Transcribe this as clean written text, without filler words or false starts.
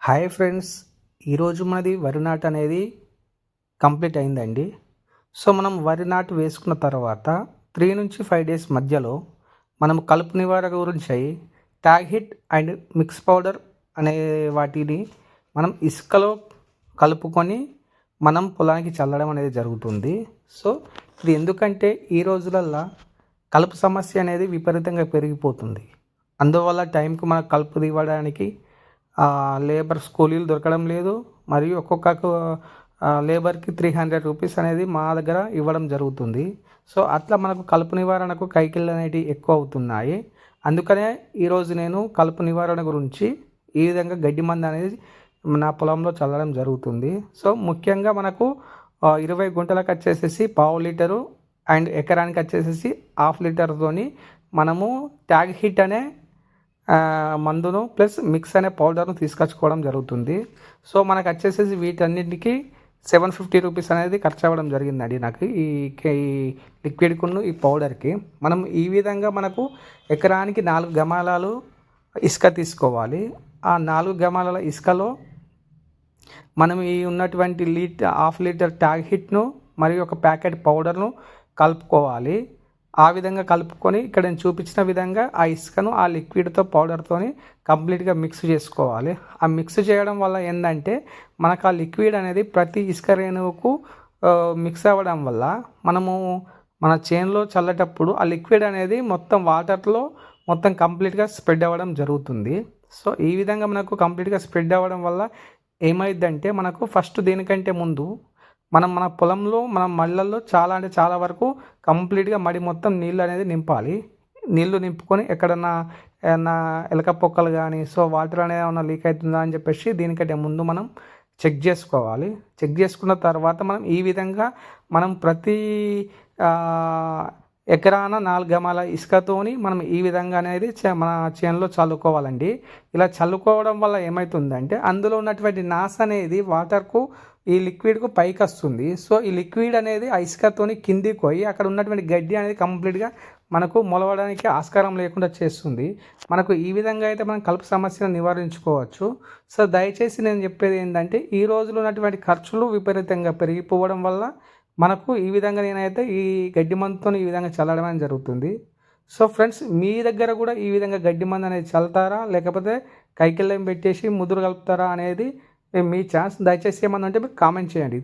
Hi friends, ఈరోజు మనది వరి నాటు అనేది కంప్లీట్ అయిందండి. సో మనం వరి నాటు వేసుకున్న తర్వాత 3 నుంచి 5 డేస్ మధ్యలో మనం కలుపు నివారణ గురించి tag hit and mix powder అనే వాటిని మనం ఇసుకలో కలుపుకొని మనం పొలానికి చల్లడం అనేది జరుగుతుంది. సో ఇది ఎందుకంటే ఈ రోజులల్లో కలుపు సమస్య అనేది విపరీతంగా పెరిగిపోతుంది. అందువల్ల టైంకి మనకు కలుపు ఇవ్వడానికి లేబర్స్ కూలీలు దొరకడం లేదు. మరియు ఒక్కొక్క లేబర్కి 300 రూపీస్ అనేది మా దగ్గర ఇవ్వడం జరుగుతుంది. సో అట్లా మనకు కలుపు నివారణకు కైకిళ్ళు అనేటివి ఎక్కువ అవుతున్నాయి. అందుకనే ఈరోజు నేను కలుపు నివారణ గురించి ఈ విధంగా గడ్డి మందు అనేది నా పొలంలో చల్లడం జరుగుతుంది. సో ముఖ్యంగా మనకు 20 గుంటలకు వచ్చేసేసి 1/2 లీటరు అండ్ ఎకరానికి వచ్చేసేసి 1/2 లీటర్తోని మనము ట్యాగ్ హిట్ అనే మందును ప్లస్ మిక్స్ అనే పౌడర్ను తీసుకొచ్చుకోవడం జరుగుతుంది. సో మనకు వచ్చేసేసి వీటన్నిటికీ 750 రూపీస్ అనేది ఖర్చు అవ్వడం జరిగిందండి నాకు ఈ లిక్విడ్కును ఈ పౌడర్కి. మనం ఈ విధంగా మనకు ఎకరానికి 4 గమాలాలు ఇసుక తీసుకోవాలి. ఆ 4 గమాలాల ఇసుకలో మనం ఈ ఉన్నటువంటి 1/2 లీటర్ ట్యాగ్ హిట్ను మరియు ఒక ప్యాకెట్ పౌడర్ను కలుపుకోవాలి. ఆ విధంగా కలుపుకొని ఇక్కడ నేను చూపించిన విధంగా ఆ ఇసుకను ఆ లిక్విడ్తో పౌడర్తోని కంప్లీట్గా మిక్స్ చేసుకోవాలి. ఆ మిక్స్ చేయడం వల్ల ఏంటంటే మనకు ఆ లిక్విడ్ అనేది ప్రతి ఇసుక రేణువుకు మిక్స్ అవ్వడం వల్ల మనము మన చేనులో చల్లేటప్పుడు ఆ లిక్విడ్ అనేది మొత్తం వాటర్లో మొత్తం కంప్లీట్గా స్ప్రెడ్ అవ్వడం జరుగుతుంది. సో ఈ విధంగా మనకు కంప్లీట్గా స్ప్రెడ్ అవ్వడం వల్ల ఏమైందంటే మనకు ఫస్ట్ దీనికంటే ముందు మన పొలంలో మన మళ్ళల్లో చాలా వరకు కంప్లీట్గా మడి మొత్తం నీళ్ళు అనేది నింపాలి. నీళ్ళు నింపుకొని ఎక్కడన్నా ఏమన్నా ఎలక పొక్కలు కానీ సో వాటర్ అనేది ఏమన్నా లీక్ అవుతుందా అని చెప్పేసి దీనికంటే ముందు మనం చెక్ చేసుకోవాలి. చెక్ చేసుకున్న తర్వాత మనం ఈ విధంగా మనం ప్రతి ఎకరాన 4 గమాల ఇసుకతోని మనం ఈ విధంగా అనేది మన చేనులో చల్లుకోవాలండి. ఇలా చల్లుకోవడం వల్ల ఏమవుతుందంటే అందులో ఉన్నటువంటి నాస్ అనేది వాటర్కు ఈ లిక్విడ్కు పైకి వస్తుంది. సో ఈ లిక్విడ్ అనేది ఆ ఇసుకతోని కిందికి పోయి అక్కడ ఉన్నటువంటి గడ్డి అనేది కంప్లీట్గా మనకు మొలవడానికి ఆస్కారం లేకుండా చేస్తుంది. మనకు ఈ విధంగా అయితే మనం కలుపు సమస్యను నివారించుకోవచ్చు. సో దయచేసి నేను చెప్పేది ఏంటంటే ఈ రోజులో ఉన్నటువంటి ఖర్చులు విపరీతంగా పెరిగిపోవడం వల్ల మనకు ఈ విధంగా నేనైతే ఈ గడ్డి మందుతో ఈ విధంగా చల్లడం అనేది జరుగుతుంది. సో ఫ్రెండ్స్, మీ దగ్గర కూడా ఈ విధంగా గడ్డి మందు అనేది చల్లుతారా లేకపోతే కైకిళ్ళం పెట్టేసి ముదురు కలుపుతారా అనేది మీ ఛాన్స్. దయచేసి ఏమన్నా అంటే మీరు కామెంట్ చేయండి.